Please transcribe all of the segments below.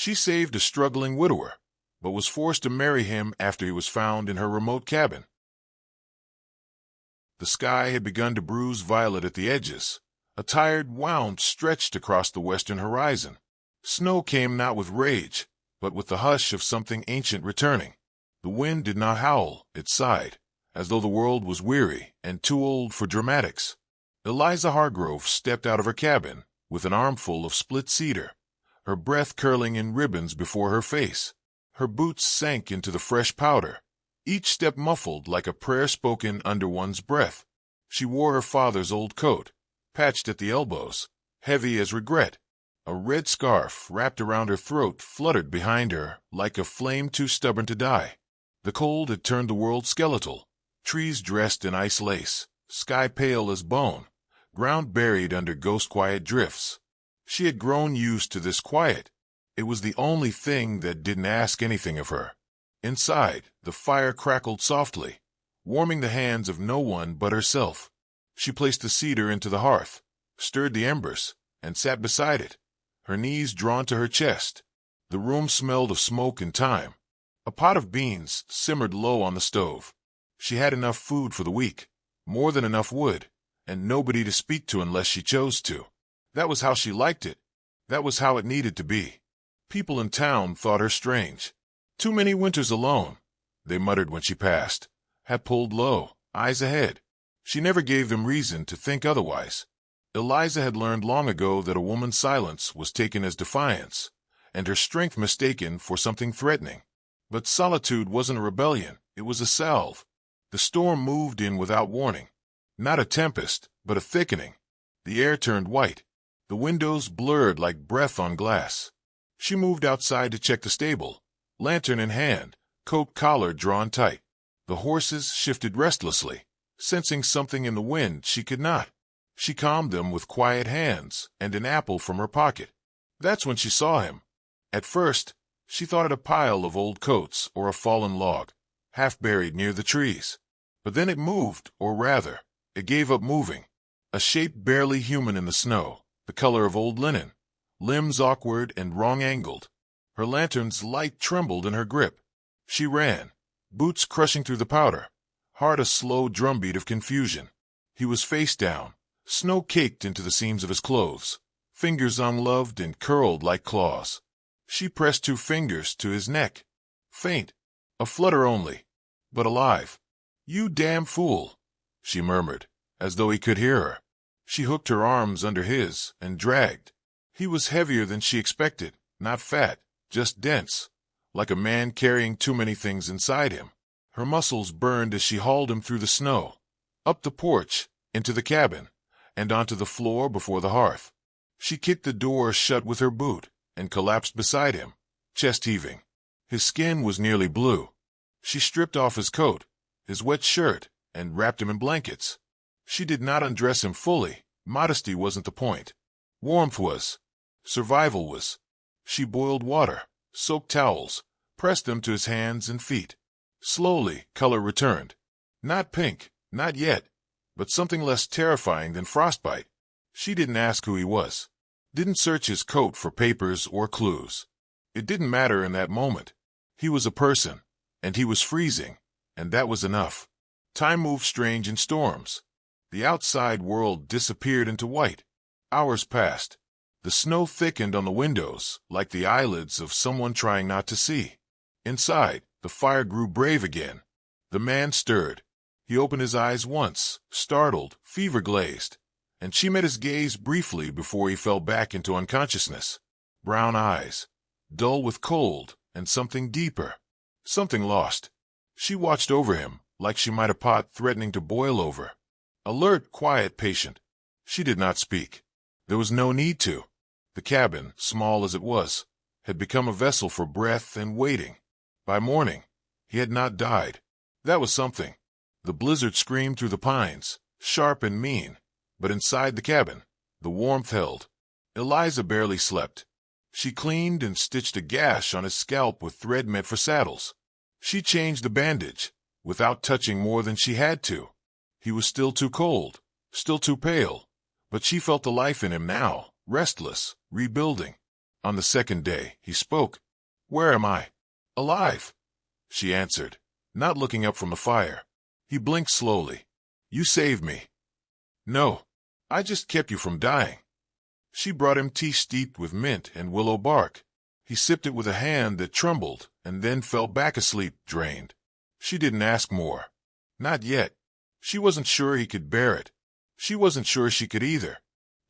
She saved a struggling widower, but was forced to marry him after he was found in her remote cabin. The sky had begun to bruise violet at the edges. A tired wound stretched across the western horizon. Snow came not with rage, but with the hush of something ancient returning. The wind did not howl, it sighed, as though the world was weary and too old for dramatics. Eliza Hargrove stepped out of her cabin with an armful of split cedar, her breath curling in ribbons before her face. Her boots sank into the fresh powder, each step muffled like a prayer spoken under one's breath. She wore her father's old coat, patched at the elbows, heavy as regret. A red scarf wrapped around her throat fluttered behind her like a flame too stubborn to die. The cold had turned the world skeletal, trees dressed in ice lace, sky pale as bone, ground buried under ghost-quiet drifts. She had grown used to this quiet. It was the only thing that didn't ask anything of her. Inside, the fire crackled softly, warming the hands of no one but herself. She placed the cedar into the hearth, stirred the embers, and sat beside it, her knees drawn to her chest. The room smelled of smoke and thyme. A pot of beans simmered low on the stove. She had enough food for the week, more than enough wood, and nobody to speak to unless she chose to. That was how she liked it. That was how it needed to be. People in town thought her strange. Too many winters alone, they muttered when she passed, had pulled low, eyes ahead. She never gave them reason to think otherwise. Eliza had learned long ago that a woman's silence was taken as defiance, and her strength mistaken for something threatening. But solitude wasn't a rebellion, it was a salve. The storm moved in without warning. Not a tempest, but a thickening. The air turned white. The windows blurred like breath on glass. She moved outside to check the stable, lantern in hand, coat collar drawn tight. The horses shifted restlessly, sensing something in the wind she could not. She calmed them with quiet hands and an apple from her pocket. That's when she saw him. At first, she thought it a pile of old coats or a fallen log, half buried near the trees. But then it moved, or rather, it gave up moving. A shape barely human in the snow, the color of old linen, limbs awkward and wrong-angled. Her lantern's light trembled in her grip. She ran, boots crushing through the powder, heart a slow drumbeat of confusion. He was face down, snow caked into the seams of his clothes, fingers unloved and curled like claws. She pressed 2 fingers to his neck. Faint, a flutter only, but alive. "You damn fool," she murmured, as though he could hear her. She hooked her arms under his and dragged. He was heavier than she expected, not fat, just dense, like a man carrying too many things inside him. Her muscles burned as she hauled him through the snow, up the porch, into the cabin, and onto the floor before the hearth. She kicked the door shut with her boot and collapsed beside him, chest heaving. His skin was nearly blue. She stripped off his coat, his wet shirt, and wrapped him in blankets. She did not undress him fully. Modesty wasn't the point. Warmth was. Survival was. She boiled water, soaked towels, pressed them to his hands and feet. Slowly, color returned. Not pink, not yet, but something less terrifying than frostbite. She didn't ask who he was. Didn't search his coat for papers or clues. It didn't matter in that moment. He was a person, and he was freezing, and that was enough. Time moved strange in storms. The outside world disappeared into white. Hours passed. The snow thickened on the windows like the eyelids of someone trying not to see. Inside, the fire grew brave again. The man stirred. He opened his eyes once, startled, fever-glazed, and she met his gaze briefly before he fell back into unconsciousness. Brown eyes, dull with cold and something deeper, something lost. She watched over him like she might a pot threatening to boil over. Alert, quiet, patient. She did not speak. There was no need to. The cabin, small as it was, had become a vessel for breath and waiting. By morning, he had not died. That was something. The blizzard screamed through the pines, sharp and mean, but inside the cabin, the warmth held. Eliza barely slept. She cleaned and stitched a gash on his scalp with thread meant for saddles. She changed the bandage, without touching more than she had to. He was still too cold, still too pale, but she felt the life in him now, restless, rebuilding. On the second day, he spoke. "Where am I?" "Alive," she answered, not looking up from the fire. He blinked slowly. "You saved me." "No, I just kept you from dying." She brought him tea steeped with mint and willow bark. He sipped it with a hand that trembled and then fell back asleep, drained. She didn't ask more. Not yet. She wasn't sure he could bear it. She wasn't sure she could either.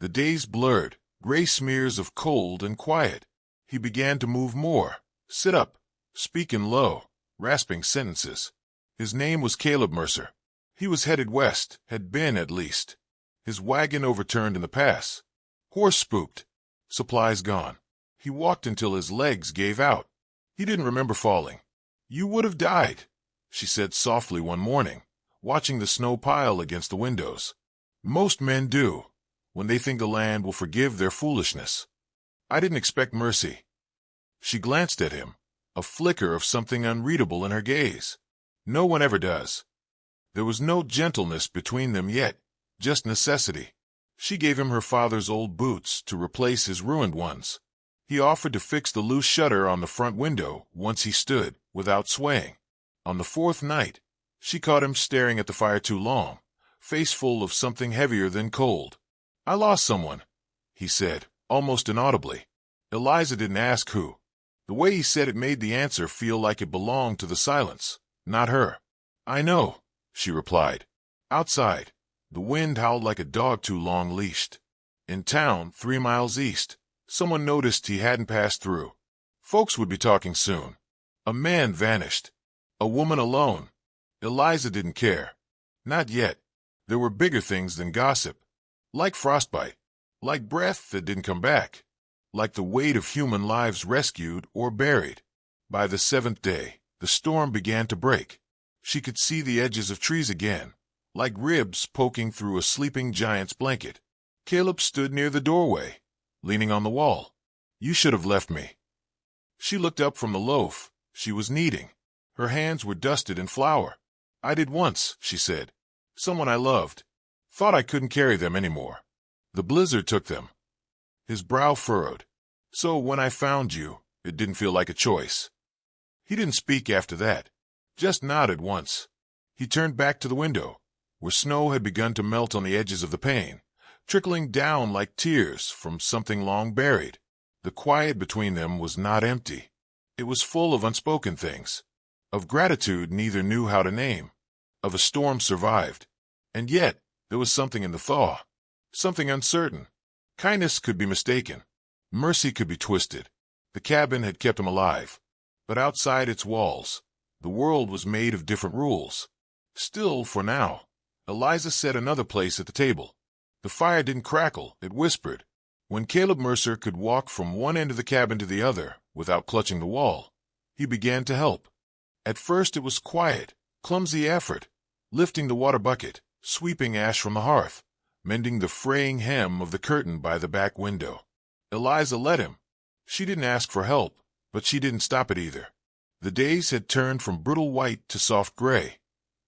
The days blurred, gray smears of cold and quiet. He began to move more, sit up, speak in low, rasping sentences. His name was Caleb Mercer. He was headed west, had been at least. His wagon overturned in the pass. Horse spooked. Supplies gone. He walked until his legs gave out. He didn't remember falling. "You would have died," she said softly one morning, watching the snow pile against the windows. "Most men do, when they think the land will forgive their foolishness. I didn't expect mercy." She glanced at him, a flicker of something unreadable in her gaze. No one ever does. There was no gentleness between them yet, just necessity. She gave him her father's old boots to replace his ruined ones. He offered to fix the loose shutter on the front window once he stood, without swaying. On the fourth night, she caught him staring at the fire too long, face full of something heavier than cold. "I lost someone," he said, almost inaudibly. Eliza didn't ask who. The way he said it made the answer feel like it belonged to the silence, not her. "I know," she replied. Outside, the wind howled like a dog too long leashed. In town, 3 miles east, someone noticed he hadn't passed through. Folks would be talking soon. A man vanished. A woman alone. Eliza didn't care. Not yet. There were bigger things than gossip. Like frostbite. Like breath that didn't come back. Like the weight of human lives rescued or buried. By the 7th day, the storm began to break. She could see the edges of trees again, like ribs poking through a sleeping giant's blanket. Caleb stood near the doorway, leaning on the wall. "You should have left me." She looked up from the loaf she was kneading. Her hands were dusted in flour. "I did once," she said. "Someone I loved. Thought I couldn't carry them anymore. The blizzard took them." His brow furrowed. "So when I found you, it didn't feel like a choice." He didn't speak after that, just nodded once. He turned back to the window, where snow had begun to melt on the edges of the pane, trickling down like tears from something long buried. The quiet between them was not empty. It was full of unspoken things, of gratitude neither knew how to name, of a storm survived. And yet, there was something in the thaw, something uncertain. Kindness could be mistaken. Mercy could be twisted. The cabin had kept him alive. But outside its walls, the world was made of different rules. Still, for now, Eliza set another place at the table. The fire didn't crackle, it whispered. When Caleb Mercer could walk from one end of the cabin to the other without clutching the wall, he began to help. At first it was quiet, clumsy effort, lifting the water bucket, sweeping ash from the hearth, mending the fraying hem of the curtain by the back window. Eliza let him. She didn't ask for help, but she didn't stop it either. The days had turned from brittle white to soft gray,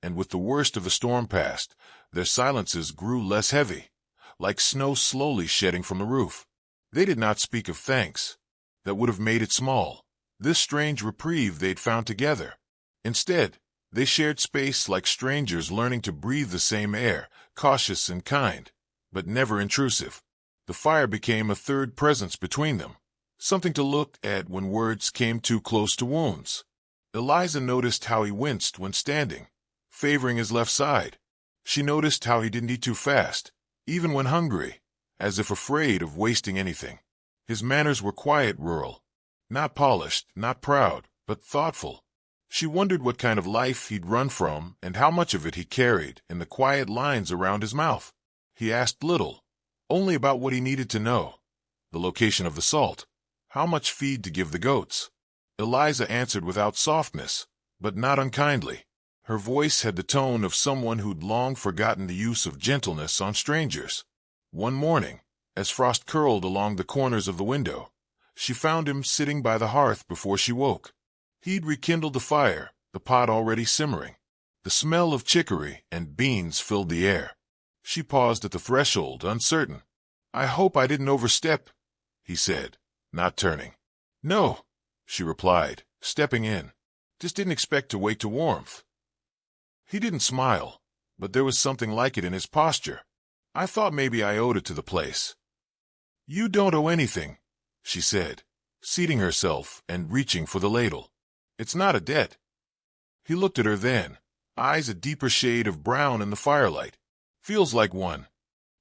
and with the worst of the storm past, their silences grew less heavy, like snow slowly shedding from the roof. They did not speak of thanks. That would have made it small, this strange reprieve they'd found together. Instead, they shared space like strangers learning to breathe the same air, cautious and kind, but never intrusive. The fire became a third presence between them, something to look at when words came too close to wounds. Eliza noticed how he winced when standing, favoring his left side. She noticed how he didn't eat too fast, even when hungry, as if afraid of wasting anything. His manners were quiet, rural. Not polished, not proud, but thoughtful. She wondered what kind of life he'd run from and how much of it he carried in the quiet lines around his mouth. He asked little, only about what he needed to know. The location of the salt, how much feed to give the goats. Eliza answered without softness, but not unkindly. Her voice had the tone of someone who'd long forgotten the use of gentleness on strangers. One morning, as frost curled along the corners of the window, she found him sitting by the hearth before she woke. He'd rekindled the fire, the pot already simmering. The smell of chicory and beans filled the air. She paused at the threshold, uncertain. "I hope I didn't overstep," he said, not turning. "No," she replied, stepping in. "Just didn't expect to wake to warmth." He didn't smile, but there was something like it in his posture. I thought maybe I owed it to the place. "You don't owe anything," she said, seating herself and reaching for the ladle. "It's not a debt." He looked at her then, eyes a deeper shade of brown in the firelight. "Feels like one."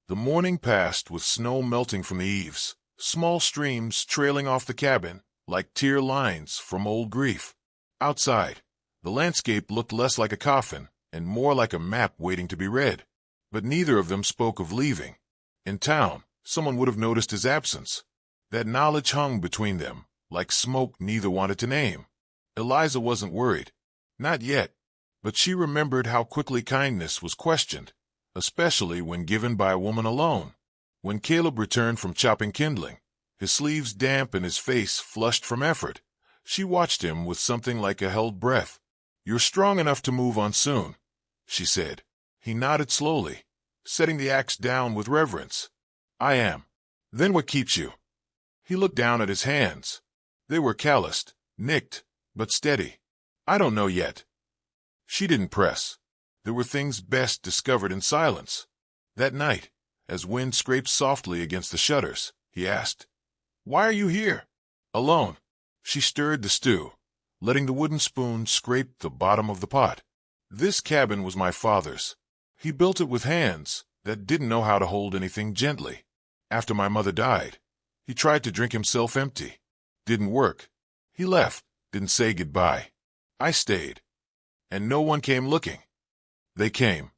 The morning passed with snow melting from the eaves, small streams trailing off the cabin like tear lines from old grief. Outside, the landscape looked less like a coffin and more like a map waiting to be read. But neither of them spoke of leaving. In town, someone would have noticed his absence. That knowledge hung between them, like smoke neither wanted to name. Eliza wasn't worried. Not yet. But she remembered how quickly kindness was questioned, especially when given by a woman alone. When Caleb returned from chopping kindling, his sleeves damp and his face flushed from effort, she watched him with something like a held breath. "You're strong enough to move on soon," she said. He nodded slowly, setting the axe down with reverence. "I am." "Then what keeps you?" He looked down at his hands. They were calloused, nicked, but steady. "I don't know yet." She didn't press. There were things best discovered in silence. That night, as wind scraped softly against the shutters, he asked, "Why are you here?" "Alone." She stirred the stew, letting the wooden spoon scrape the bottom of the pot. "This cabin was my father's. He built it with hands that didn't know how to hold anything gently. After my mother died, he tried to drink himself empty. Didn't work. He left, didn't say goodbye. I stayed. And no one came looking. They came.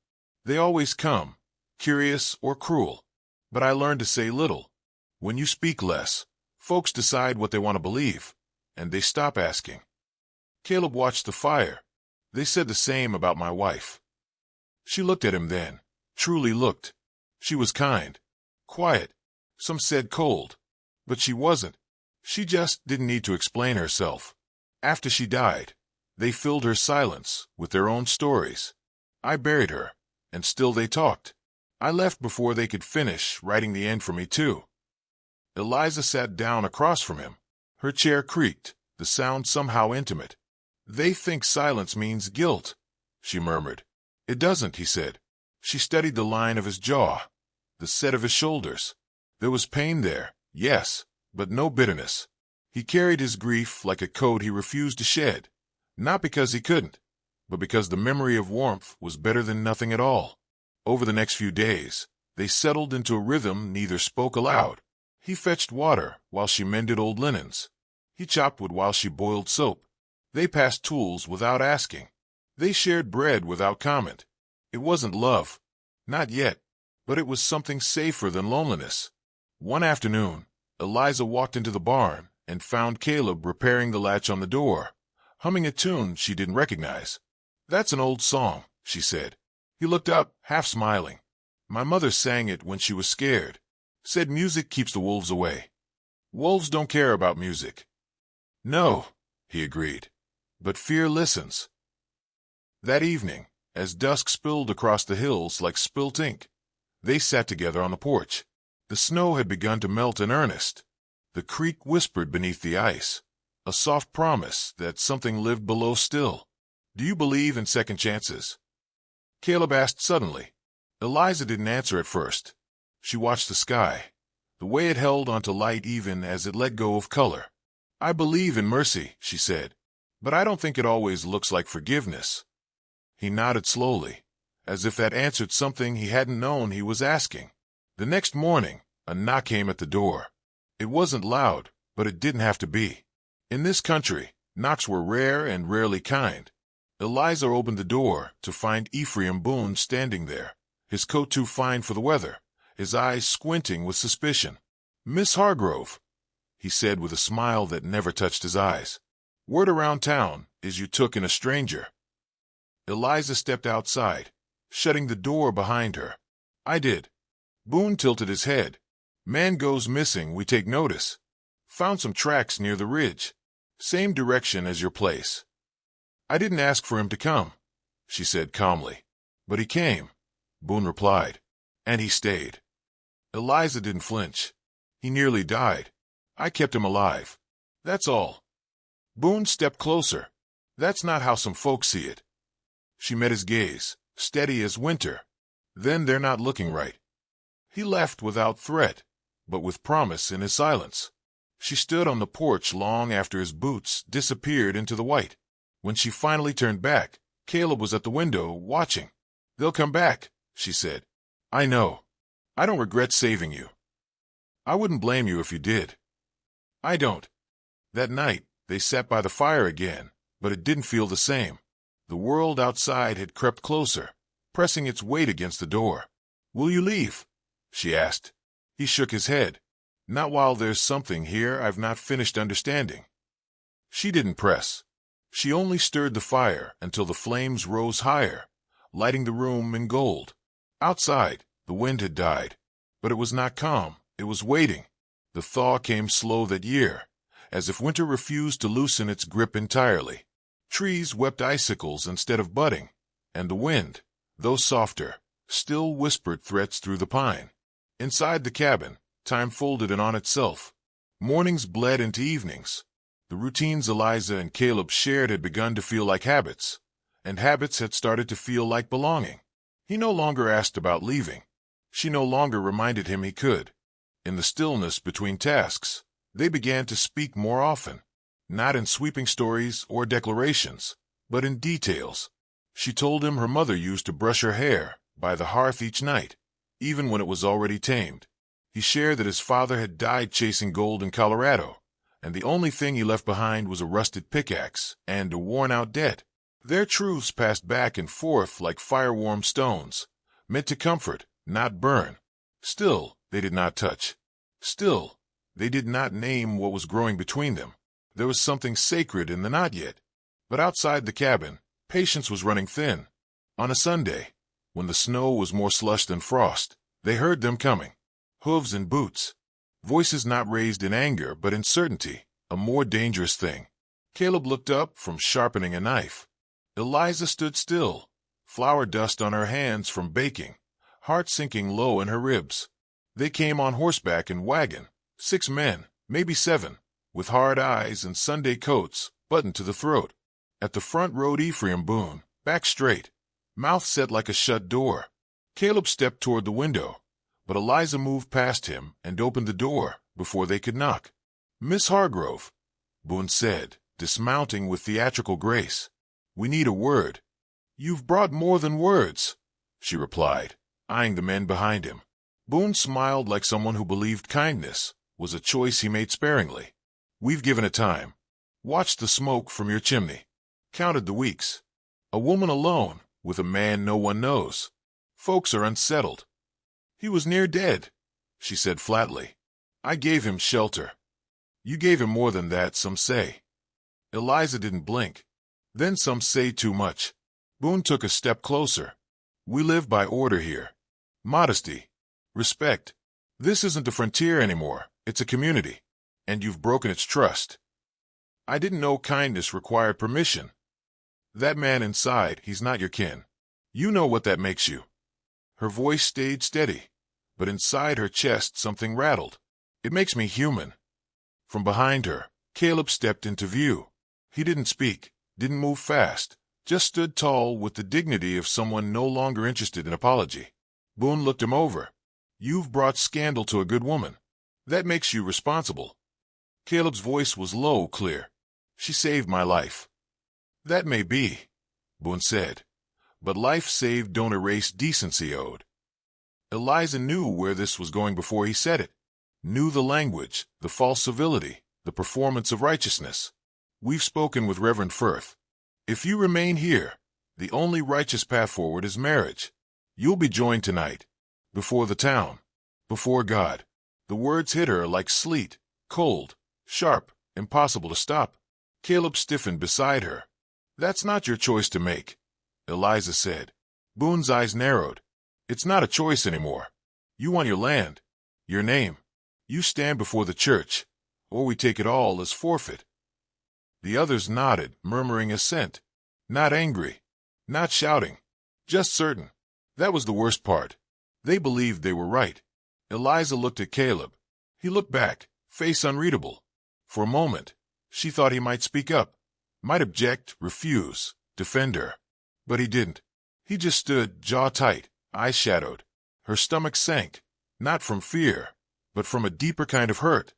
They always come, curious or cruel. But I learned to say little. When you speak less, folks decide what they want to believe, and they stop asking." Caleb watched the fire. "They said the same about my wife." She looked at him then, truly looked. She was kind, quiet, some said cold, but she wasn't. She just didn't need to explain herself. After she died, they filled her silence with their own stories. I buried her, and still they talked. I left before they could finish writing the end for me, too. Eliza sat down across from him. Her chair creaked, the sound somehow intimate. "They think silence means guilt," she murmured. "It doesn't," he said. She studied the line of his jaw, the set of his shoulders. There was pain there, yes, but no bitterness. He carried his grief like a coat he refused to shed, not because he couldn't, but because the memory of warmth was better than nothing at all. Over the next few days, they settled into a rhythm neither spoke aloud. He fetched water while she mended old linens. He chopped wood while she boiled soap. They passed tools without asking. They shared bread without comment. It wasn't love. Not yet. But it was something safer than loneliness. One afternoon, Eliza walked into the barn and found Caleb repairing the latch on the door, humming a tune she didn't recognize. "That's an old song," she said. He looked up, half smiling. "My mother sang it when she was scared. Said music keeps the wolves away. Wolves don't care about music." "No," he agreed, "but fear listens." That evening, as dusk spilled across the hills like spilt ink, they sat together on the porch. The snow had begun to melt in earnest. The creek whispered beneath the ice, a soft promise that something lived below still. "Do you believe in second chances?" Caleb asked suddenly. Eliza didn't answer at first. She watched the sky, the way it held onto light even as it let go of color. "I believe in mercy," she said, "but I don't think it always looks like forgiveness." He nodded slowly, as if that answered something he hadn't known he was asking. The next morning, a knock came at the door. It wasn't loud, but it didn't have to be. In this country, knocks were rare and rarely kind. Eliza opened the door to find Ephraim Boone standing there, his coat too fine for the weather, his eyes squinting with suspicion. "Miss Hargrove," he said with a smile that never touched his eyes. "Word around town is you took in a stranger." Eliza stepped outside, shutting the door behind her. "I did." Boone tilted his head. "Man goes missing, we take notice. Found some tracks near the ridge. Same direction as your place." "I didn't ask for him to come," she said calmly. "But he came," Boone replied. "And he stayed." Eliza didn't flinch. "He nearly died. I kept him alive. That's all. Boone stepped closer. That's not how some folks see it. She met his gaze, steady as winter. Then they're not looking right. He left without threat, but with promise in his silence. She stood on the porch long after his boots disappeared into the white. When she finally turned back, Caleb was at the window, watching. "They'll come back," she said. "I know. I don't regret saving you. I wouldn't blame you if you did. I don't." That night, they sat by the fire again, but it didn't feel the same. The world outside had crept closer, pressing its weight against the door. "Will you leave?" she asked. He shook his head. "Not while there's something here I've not finished understanding." She didn't press. She only stirred the fire until the flames rose higher, lighting the room in gold. Outside, the wind had died, but it was not calm. It was waiting. The thaw came slow that year, as if winter refused to loosen its grip entirely. Trees wept icicles instead of budding, and the wind, though softer, still whispered threats through the pine. Inside the cabin, time folded in on itself. Mornings bled into evenings. The routines Eliza and Caleb shared had begun to feel like habits, and habits had started to feel like belonging. He no longer asked about leaving. She no longer reminded him he could. In the stillness between tasks, they began to speak more often, not in sweeping stories or declarations, but in details. She told him her mother used to brush her hair by the hearth each night, even when it was already tamed. He shared that his father had died chasing gold in Colorado, and the only thing he left behind was a rusted pickaxe and a worn-out debt. Their truths passed back and forth like fire-warm stones, meant to comfort, not burn. Still, they did not touch. Still, they did not name what was growing between them. There was something sacred in the not yet. But outside the cabin, patience was running thin. On a Sunday, when the snow was more slush than frost, they heard them coming. Hooves and boots. Voices not raised in anger but in certainty, a more dangerous thing. Caleb looked up from sharpening a knife. Eliza stood still, flour dust on her hands from baking, heart sinking low in her ribs. They came on horseback and wagon, 6 men, maybe 7, with hard eyes and Sunday coats buttoned to the throat. At the front rode Ephraim Boone, back straight, mouth set like a shut door. Caleb stepped toward the window, but Eliza moved past him and opened the door before they could knock. "Miss Hargrove," Boone said, dismounting with theatrical grace. "We need a word." "You've brought more than words," she replied, eyeing the men behind him. Boone smiled like someone who believed kindness was a choice he made sparingly. "We've given it time. Watched the smoke from your chimney. Counted the weeks. A woman alone with a man no one knows. Folks are unsettled." "He was near dead," she said flatly. "I gave him shelter." "You gave him more than that, some say." Eliza didn't blink. "Then some say too much." Boone took a step closer. "We live by order here. Modesty. Respect. This isn't a frontier anymore. It's a community. And you've broken its trust. I didn't know kindness required permission. That man inside, he's not your kin. You know what that makes you." Her voice stayed steady, but inside her chest something rattled. "It makes me human." From behind her, Caleb stepped into view. He didn't speak, didn't move fast, just stood tall with the dignity of someone no longer interested in apology. Boone looked him over. "You've brought scandal to a good woman. That makes you responsible." Caleb's voice was low, clear. "She saved my life." "That may be," Boone said, "but life saved don't erase decency owed." Eliza knew where this was going before he said it. Knew the language, the false civility, the performance of righteousness. "We've spoken with Reverend Firth. If you remain here, the only righteous path forward is marriage. You'll be joined tonight, before the town, before God." The words hit her like sleet, cold, sharp, impossible to stop. Caleb stiffened beside her. "That's not your choice to make," Eliza said. Boone's eyes narrowed. "It's not a choice anymore. You want your land, your name. You stand before the church, or we take it all as forfeit." The others nodded, murmuring assent. Not angry, not shouting, just certain. That was the worst part. They believed they were right. Eliza looked at Caleb. He looked back, face unreadable. For a moment, she thought he might speak up, might object, refuse, defend her. But he didn't. He just stood, jaw tight, eyes shadowed. Her stomach sank, not from fear, but from a deeper kind of hurt,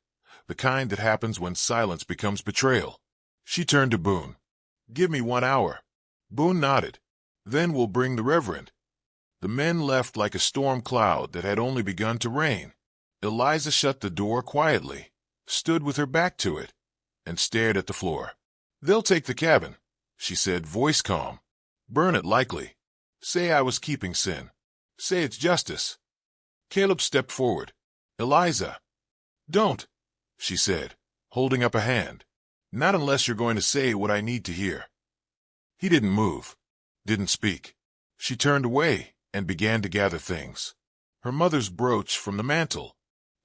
the kind that happens when silence becomes betrayal. She turned to Boone. "Give me 1 hour." Boone nodded. "Then we'll bring the Reverend." The men left like a storm cloud that had only begun to rain. Eliza shut the door quietly, stood with her back to it, and stared at the floor. "They'll take the cabin," she said, voice calm. "Burn it likely. Say I was keeping sin. Say it's justice." Caleb stepped forward. "Eliza." "Don't," she said, holding up a hand. "Not unless you're going to say what I need to hear." He didn't move, didn't speak. She turned away and began to gather things. Her mother's brooch from the mantel,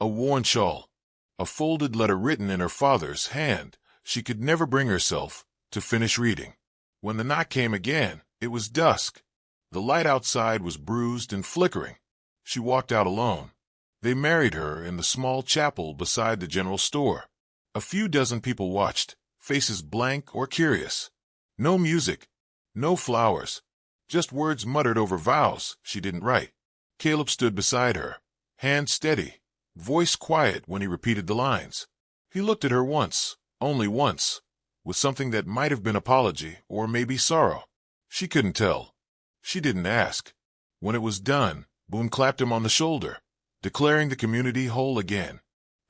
a worn shawl, a folded letter written in her father's hand. She could never bring herself to finish reading. When the knock came again, it was dusk. The light outside was bruised and flickering. She walked out alone. They married her in the small chapel beside the general store. A few dozen people watched, faces blank or curious. No music, no flowers, just words muttered over vows she didn't write. Caleb stood beside her, hand steady, voice quiet when he repeated the lines. He looked at her once, only once, with something that might have been apology or maybe sorrow. She couldn't tell. She didn't ask. When it was done, Boone clapped him on the shoulder, declaring the community whole again.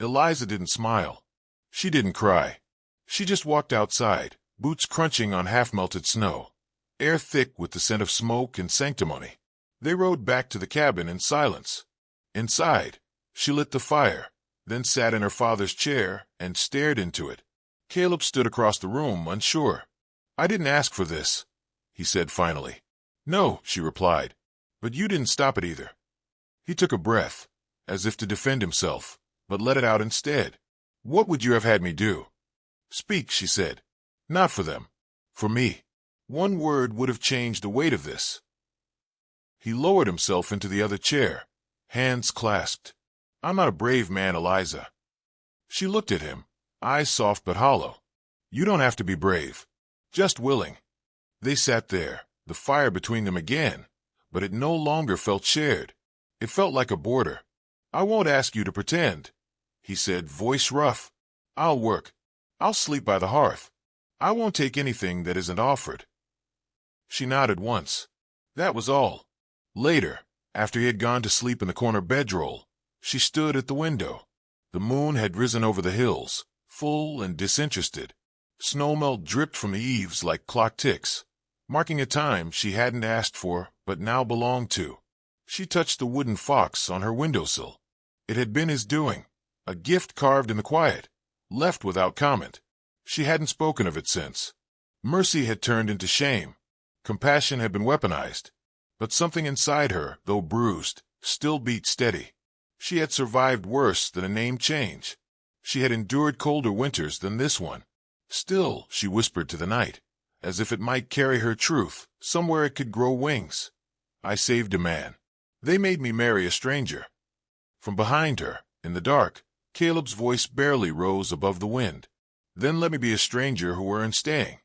Eliza didn't smile. She didn't cry. She just walked outside, boots crunching on half-melted snow, air thick with the scent of smoke and sanctimony. They rode back to the cabin in silence. Inside, she lit the fire, then sat in her father's chair and stared into it. Caleb stood across the room, unsure. "I didn't ask for this," he said finally. "No," she replied, "but you didn't stop it either." He took a breath, as if to defend himself, but let it out instead. "What would you have had me do?" "Speak," she said. "Not for them. For me. One word would have changed the weight of this." He lowered himself into the other chair, hands clasped. "I'm not a brave man, Eliza." She looked at him, eyes soft but hollow. "You don't have to be brave. Just willing." They sat there, the fire between them again, but it no longer felt shared. It felt like a border. "I won't ask you to pretend," he said, voice rough. "I'll work. I'll sleep by the hearth. I won't take anything that isn't offered." She nodded once. That was all. Later, after he had gone to sleep in the corner bedroll, she stood at the window. The moon had risen over the hills, full and disinterested. Snowmelt dripped from the eaves like clock ticks, marking a time she hadn't asked for but now belonged to. She touched the wooden fox on her windowsill. It had been his doing, a gift carved in the quiet, left without comment. She hadn't spoken of it since. Mercy had turned into shame. Compassion had been weaponized. But something inside her, though bruised, still beat steady. She had survived worse than a name change. She had endured colder winters than this one. Still, she whispered to the night, as if it might carry her truth, somewhere it could grow wings. "I saved a man. They made me marry a stranger." From behind her, in the dark, Caleb's voice barely rose above the wind. "Then let me be a stranger who earned staying."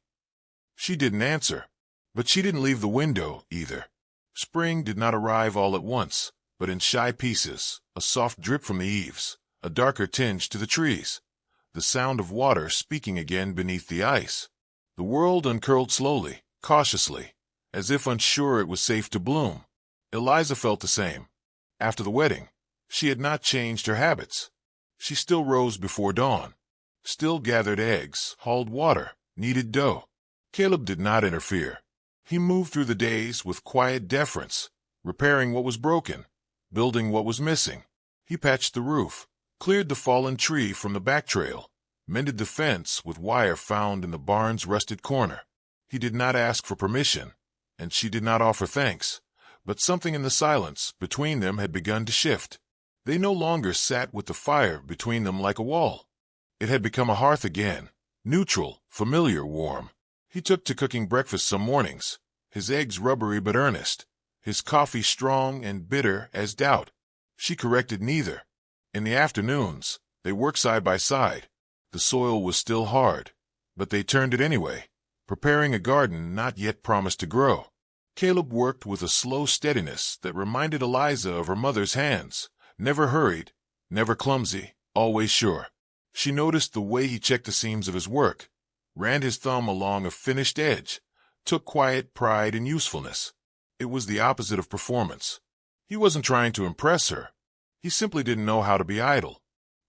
She didn't answer, but she didn't leave the window either. Spring did not arrive all at once, but in shy pieces, a soft drip from the eaves, a darker tinge to the trees, the sound of water speaking again beneath the ice. The world uncurled slowly, cautiously, as if unsure it was safe to bloom. Eliza felt the same. After the wedding, she had not changed her habits. She still rose before dawn, still gathered eggs, hauled water, kneaded dough. Caleb did not interfere. He moved through the days with quiet deference, repairing what was broken, building what was missing. He patched the roof, cleared the fallen tree from the back trail, mended the fence with wire found in the barn's rusted corner. He did not ask for permission, and she did not offer thanks, but something in the silence between them had begun to shift. They no longer sat with the fire between them like a wall. It had become a hearth again, neutral, familiar, warm. He took to cooking breakfast some mornings, his eggs rubbery but earnest, his coffee strong and bitter as doubt. She corrected neither. In the afternoons, They worked side by side. The soil was still hard, but they turned it anyway, preparing a garden not yet promised to grow. Caleb worked with a slow steadiness that reminded Eliza of her mother's hands, never hurried, never clumsy, always sure. She noticed the way he checked the seams of his work, ran his thumb along a finished edge, took quiet pride in usefulness. It was the opposite of performance. He wasn't trying to impress her. He simply didn't know how to be idle.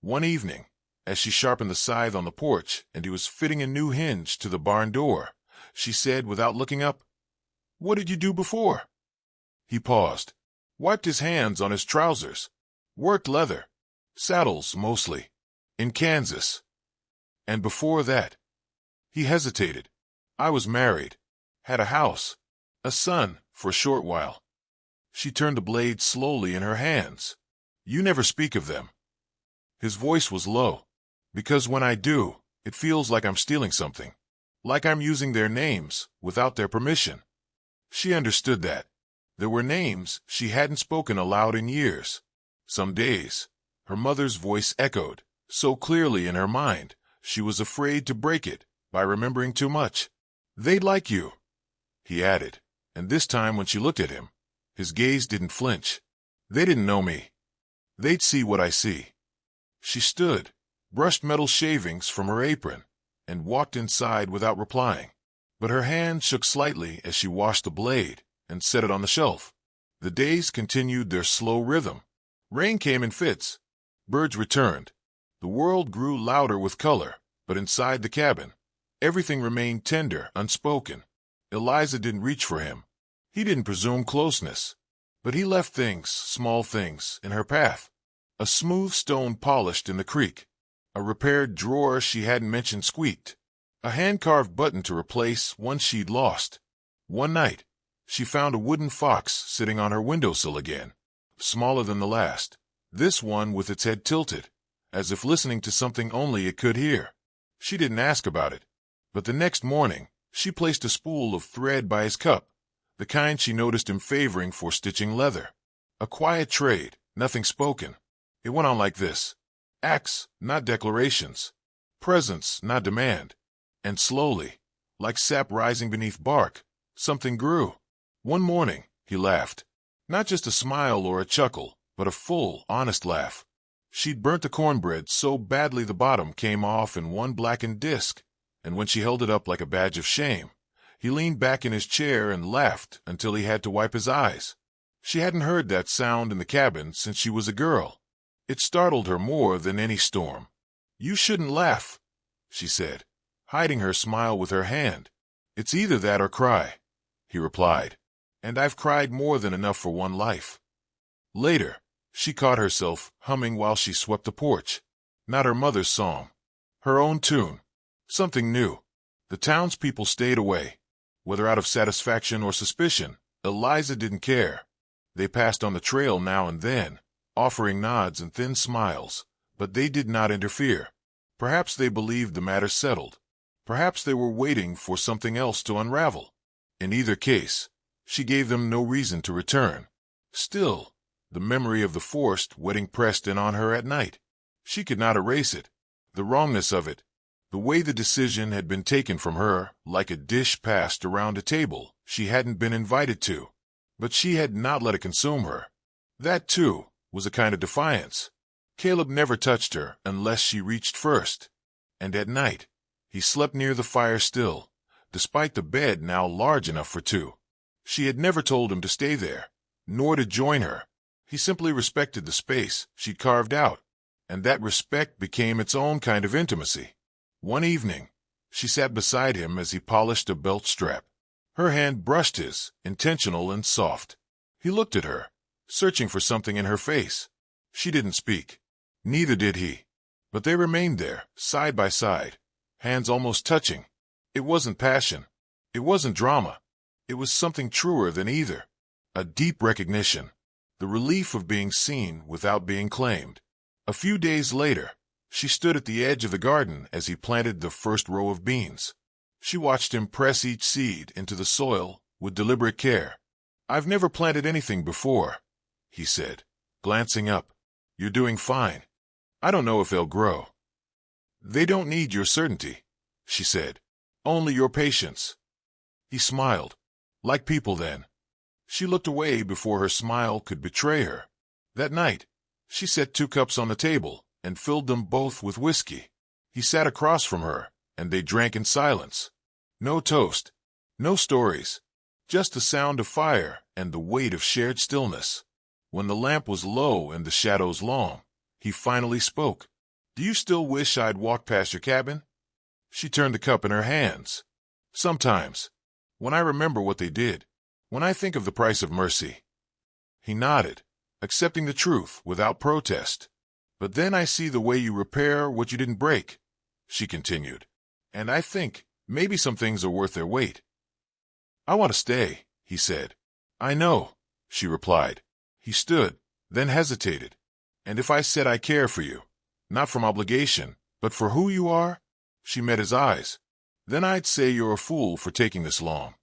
One evening, as she sharpened the scythe on the porch and he was fitting a new hinge to the barn door, she said without looking up, "What did you do before?" He paused, wiped his hands on his trousers. "Worked leather. Saddles, mostly. In Kansas. And before that." He hesitated. "I was married. Had a house. A son, for a short while." She turned the blade slowly in her hands. "You never speak of them." His voice was low. "Because when I do, it feels like I'm stealing something. Like I'm using their names, without their permission." She understood that. There were names she hadn't spoken aloud in years. Some days, her mother's voice echoed, so clearly in her mind, she was afraid to break it by remembering too much. "They'd like you," he added, and this time when she looked at him, his gaze didn't flinch. "They didn't know me. They'd see what I see." She stood, brushed metal shavings from her apron, and walked inside without replying. But her hand shook slightly as she washed the blade and set it on the shelf. The days continued their slow rhythm. Rain came in fits. Birds returned. The world grew louder with color, but inside the cabin, everything remained tender, unspoken. Eliza didn't reach for him. He didn't presume closeness. But he left things, small things, in her path. A smooth stone polished in the creek. A repaired drawer she hadn't mentioned squeaked. A hand-carved button to replace one she'd lost. One night, she found a wooden fox sitting on her windowsill again, smaller than the last, this one with its head tilted, as if listening to something only it could hear. She didn't ask about it, but the next morning, she placed a spool of thread by his cup, the kind she noticed him favoring for stitching leather. A quiet trade, nothing spoken. It went on like this. Acts, not declarations. Presence, not demand. And slowly, like sap rising beneath bark, something grew. One morning, he laughed. Not just a smile or a chuckle, but a full, honest laugh. She'd burnt the cornbread so badly the bottom came off in one blackened disk, and when she held it up like a badge of shame, he leaned back in his chair and laughed until he had to wipe his eyes. She hadn't heard that sound in the cabin since she was a girl. It startled her more than any storm. "You shouldn't laugh," she said, hiding her smile with her hand. "It's either that or cry," he replied, "and I've cried more than enough for one life." Later, she caught herself humming while she swept the porch. Not her mother's song. Her own tune. Something new. The townspeople stayed away. Whether out of satisfaction or suspicion, Eliza didn't care. They passed on the trail now and then, offering nods and thin smiles, but they did not interfere. Perhaps they believed the matter settled. Perhaps they were waiting for something else to unravel. In either case, she gave them no reason to return. Still, the memory of the forced wedding pressed in on her at night. She could not erase it. The wrongness of it. The way the decision had been taken from her, like a dish passed around a table she hadn't been invited to. But she had not let it consume her. That, too, was a kind of defiance. Caleb never touched her unless she reached first. And at night, he slept near the fire still, despite the bed now large enough for two. She had never told him to stay there, nor to join her. He simply respected the space she'd carved out, and that respect became its own kind of intimacy. One evening, she sat beside him as he polished a belt strap. Her hand brushed his, intentional and soft. He looked at her, searching for something in her face. She didn't speak. Neither did he. But they remained there, side by side, hands almost touching. It wasn't passion. It wasn't drama. It was something truer than either. A deep recognition. The relief of being seen without being claimed. A few days later, she stood at the edge of the garden as he planted the first row of beans. She watched him press each seed into the soil with deliberate care. "I've never planted anything before," he said, glancing up. "You're doing fine." I don't know if they'll grow. They don't need your certainty, she said. Only your patience. He smiled. Like people then. She looked away before her smile could betray her. That night, she set 2 cups on the table and filled them both with whiskey. He sat across from her, and they drank in silence. No toast, no stories, just the sound of fire and the weight of shared stillness. When the lamp was low and the shadows long, he finally spoke. Do you still wish I'd walked past your cabin? She turned the cup in her hands. Sometimes, when I remember what they did, when I think of the price of mercy. He nodded, accepting the truth without protest. But then I see the way you repair what you didn't break, she continued. And I think maybe some things are worth their weight. I want to stay, he said. I know, she replied. He stood, then hesitated. And if I said I care for you, not from obligation, but for who you are? She met his eyes. Then I'd say you're a fool for taking this long.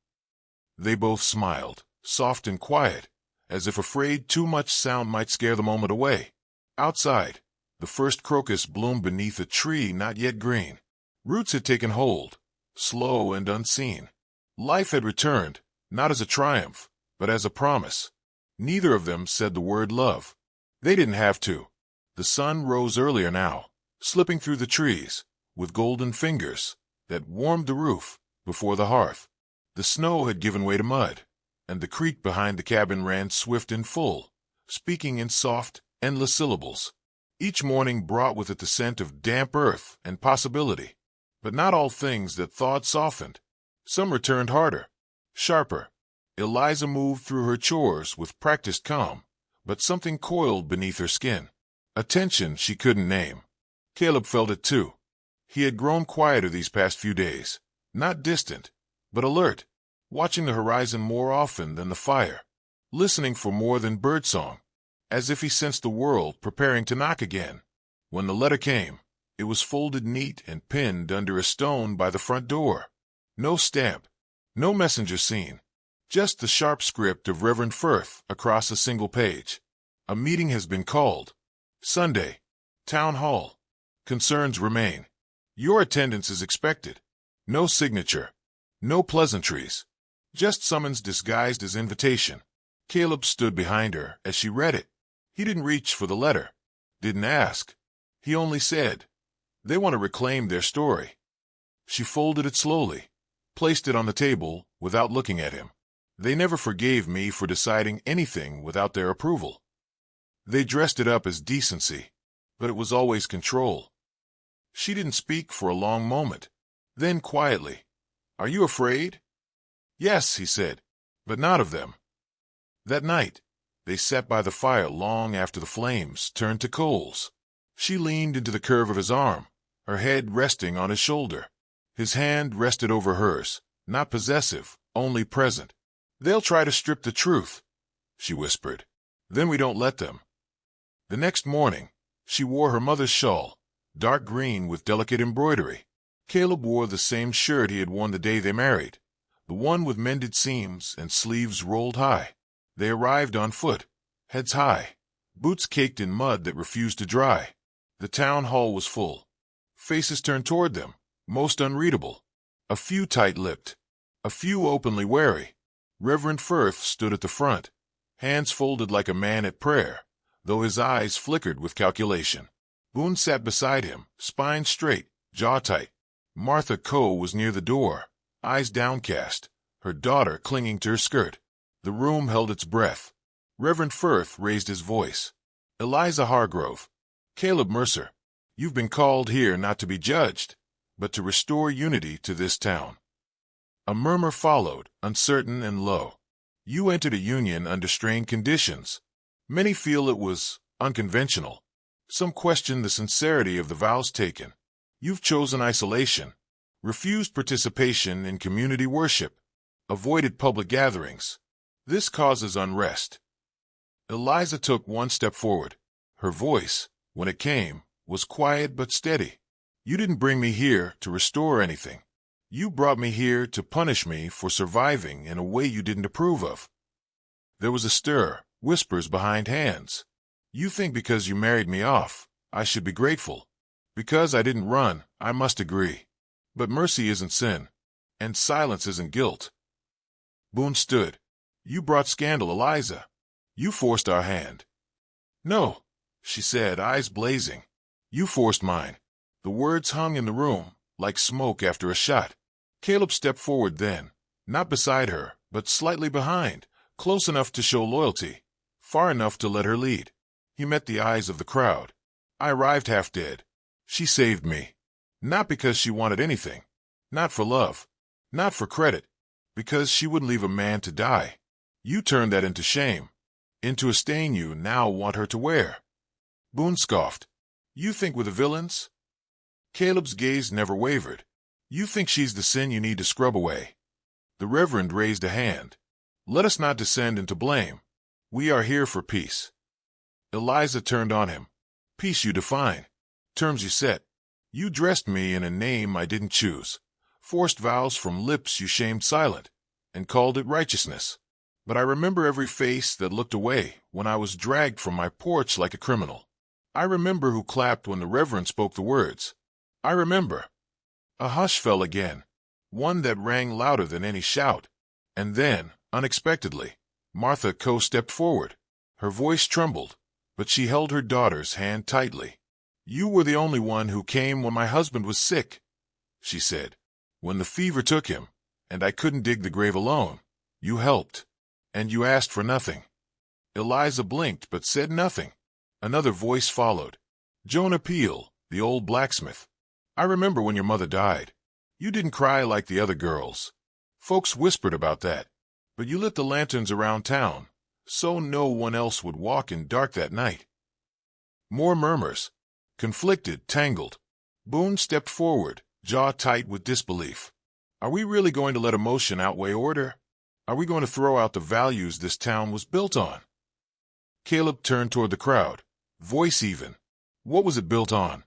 They both smiled, soft and quiet, as if afraid too much sound might scare the moment away. Outside, the first crocus bloomed beneath a tree not yet green. Roots had taken hold, slow and unseen. Life had returned, not as a triumph, but as a promise. Neither of them said the word love. They didn't have to. The sun rose earlier now, slipping through the trees, with golden fingers, that warmed the roof before the hearth. The snow had given way to mud, and the creek behind the cabin ran swift and full, speaking in soft, endless syllables. Each morning brought with it the scent of damp earth and possibility. But not all things that thawed softened. Some returned harder, sharper. Eliza moved through her chores with practiced calm, but something coiled beneath her skin. A tension she couldn't name. Caleb felt it too. He had grown quieter these past few days, not distant, but alert, watching the horizon more often than the fire, listening for more than birdsong, as if he sensed the world preparing to knock again. When the letter came, it was folded neat and pinned under a stone by the front door. No stamp, no messenger seen, just the sharp script of Reverend Firth across a single page. A meeting has been called. Sunday. Town Hall. Concerns remain. Your attendance is expected. No signature. No pleasantries. Just summons disguised as invitation. Caleb stood behind her as she read it. He didn't reach for the letter. Didn't ask. He only said, "They want to reclaim their story." She folded it slowly, placed it on the table without looking at him. They never forgave me for deciding anything without their approval. They dressed it up as decency, but it was always control. She didn't speak for a long moment. Then quietly, "Are you afraid?" "Yes," he said, "but not of them." That night, they sat by the fire long after the flames turned to coals. She leaned into the curve of his arm, her head resting on his shoulder. His hand rested over hers, not possessive, only present. "They'll try to strip the truth," she whispered. "Then we don't let them." The next morning, she wore her mother's shawl, dark green with delicate embroidery. Caleb wore the same shirt he had worn the day they married, the one with mended seams and sleeves rolled high. They arrived on foot, heads high, boots caked in mud that refused to dry. The town hall was full. Faces turned toward them, most unreadable. A few tight-lipped, a few openly wary. Reverend Firth stood at the front, hands folded like a man at prayer, though his eyes flickered with calculation. Boone sat beside him, spine straight, jaw tight. Martha Coe was near the door, eyes downcast, her daughter clinging to her skirt. The room held its breath. Reverend Firth raised his voice. "Eliza Hargrove, Caleb Mercer, you've been called here not to be judged, but to restore unity to this town." A murmur followed, uncertain and low. "You entered a union under strained conditions. Many feel it was unconventional. Some question the sincerity of the vows taken. You've chosen isolation, refused participation in community worship, avoided public gatherings. This causes unrest." Eliza took one step forward. Her voice, when it came, was quiet but steady. "You didn't bring me here to restore anything. You brought me here to punish me for surviving in a way you didn't approve of." There was a stir, whispers behind hands. "You think because you married me off, I should be grateful. Because I didn't run, I must agree. But mercy isn't sin. And silence isn't guilt. Boone stood. You brought scandal, Eliza. You forced our hand. No, she said, eyes blazing. You forced mine. The words hung in the room, like smoke after a shot. Caleb stepped forward then, not beside her, but slightly behind, close enough to show loyalty, far enough to let her lead. He met the eyes of the crowd. I arrived half dead. She saved me. Not because she wanted anything. Not for love. Not for credit. Because she wouldn't leave a man to die. You turned that into shame. Into a stain you now want her to wear. Boone scoffed. You think we're the villains? Caleb's gaze never wavered. You think she's the sin you need to scrub away. The Reverend raised a hand. Let us not descend into blame. We are here for peace. Eliza turned on him. Peace you define. Terms you set. You dressed me in a name I didn't choose. Forced vows from lips you shamed silent, and called it righteousness. But I remember every face that looked away when I was dragged from my porch like a criminal. I remember who clapped when the Reverend spoke the words. I remember. A hush fell again, one that rang louder than any shout. And then, unexpectedly, Martha Coe stepped forward. Her voice trembled, but she held her daughter's hand tightly. You were the only one who came when my husband was sick, she said. When the fever took him, and I couldn't dig the grave alone, you helped. And you asked for nothing. Eliza blinked but said nothing. Another voice followed. Jonah Peel, the old blacksmith. I remember when your mother died. You didn't cry like the other girls. Folks whispered about that. But you lit the lanterns around town, so no one else would walk in dark that night. More murmurs. Conflicted, tangled. Boone stepped forward, jaw tight with disbelief. Are we really going to let emotion outweigh order? Are we going to throw out the values this town was built on? Caleb turned toward the crowd, voice even. What was it built on?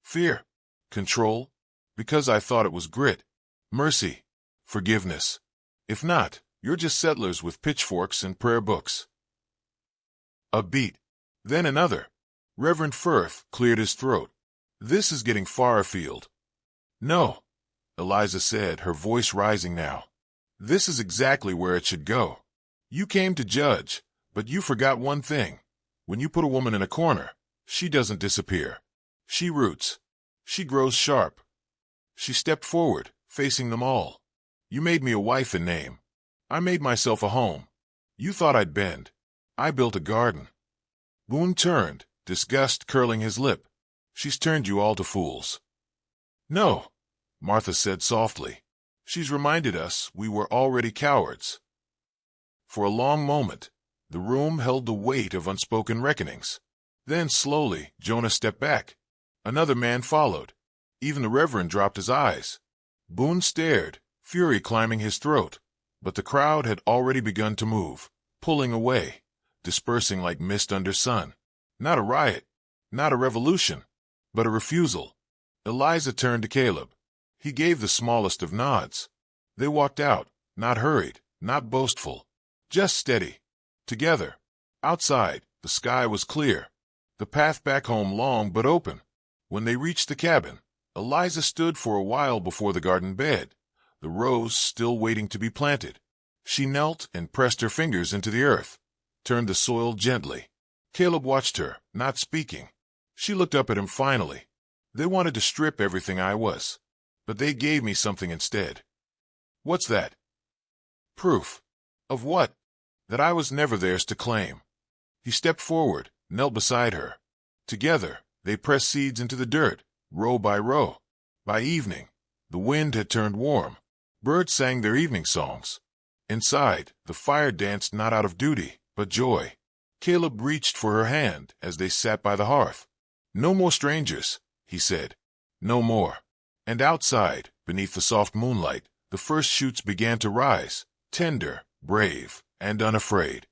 Fear? Control? Because I thought it was grit. Mercy? Forgiveness? If not, you're just settlers with pitchforks and prayer books. A beat. Then another. Reverend Firth cleared his throat. This is getting far afield. No, Eliza said, her voice rising now. This is exactly where it should go. You came to judge, but you forgot one thing. When you put a woman in a corner, she doesn't disappear. She roots. She grows sharp. She stepped forward, facing them all. You made me a wife in name. I made myself a home. You thought I'd bend. I built a garden. Boone turned, disgust curling his lip. She's turned you all to fools. No, Martha said softly. She's reminded us we were already cowards. For a long moment, the room held the weight of unspoken reckonings. Then slowly, Jonah stepped back. Another man followed. Even the Reverend dropped his eyes. Boone stared, fury climbing his throat. But the crowd had already begun to move, pulling away, dispersing like mist under sun. Not a riot, not a revolution, but a refusal. Eliza turned to Caleb. He gave the smallest of nods. They walked out, not hurried, not boastful, just steady. Together. Outside, the sky was clear. The path back home long but open. When they reached the cabin, Eliza stood for a while before the garden bed, the rose still waiting to be planted. She knelt and pressed her fingers into the earth, turned the soil gently. Caleb watched her, not speaking. She looked up at him finally. They wanted to strip everything I was, but they gave me something instead. What's that? Proof. Of what? That I was never theirs to claim. He stepped forward, knelt beside her. Together, they pressed seeds into the dirt, row by row. By evening, the wind had turned warm. Birds sang their evening songs. Inside, the fire danced not out of duty, but joy. Caleb reached for her hand as they sat by the hearth. No more strangers, he said. No more. And outside, beneath the soft moonlight, the first shoots began to rise, tender, brave, and unafraid.